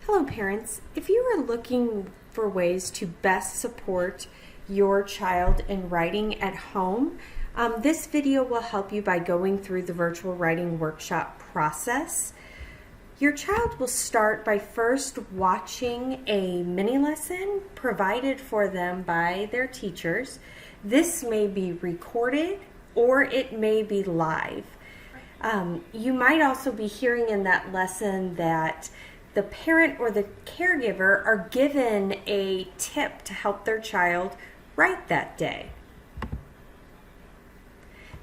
Hello parents, if you are looking for ways to best support your child in writing at home, this video will help you by going through the virtual writing workshop process. Your child will start by first watching a mini lesson provided for them by their teachers. This may be recorded or it may be live. You might also be hearing in that lesson that the parent or the caregiver are given a tip to help their child write that day.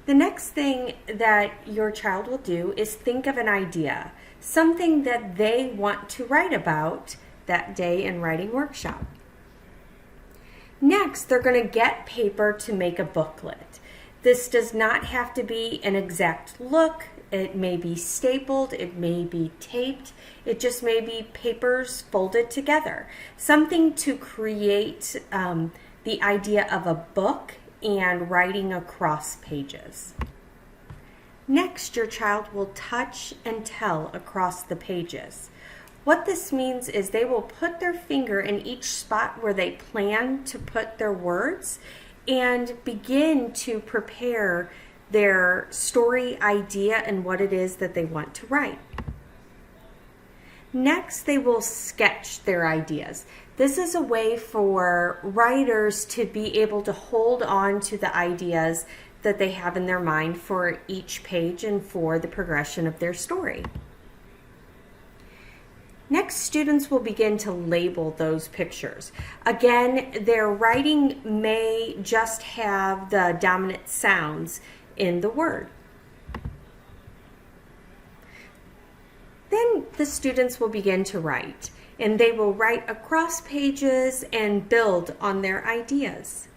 The next thing that your child will do is think of an idea, something that they want to write about that day in writing workshop. Next, they're going to get paper to make a booklet. This does not have to be an exact look. It may be stapled, it may be taped, it just may be papers folded together. Something to create the idea of a book and writing across pages. Next, your child will touch and tell across the pages. What this means is they will put their finger in each spot where they plan to put their words and begin to prepare their story idea and what it is that they want to write. Next, they will sketch their ideas. This is a way for writers to be able to hold on to the ideas that they have in their mind for each page and for the progression of their story. Next, students will begin to label those pictures. Again, their writing may just have the dominant sounds in the word. Then the students will begin to write, and they will write across pages and build on their ideas.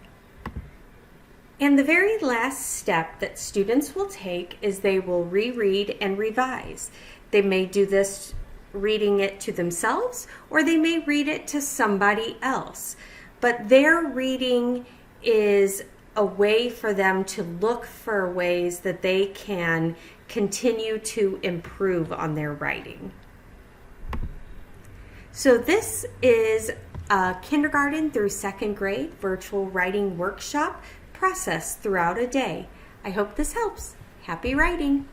And the very last step that students will take is they will reread and revise. They may do this reading it to themselves, or they may read it to somebody else. But their reading is a way for them to look for ways that they can continue to improve on their writing. So this is a kindergarten through second grade virtual writing workshop process throughout a day. I hope this helps. Happy writing!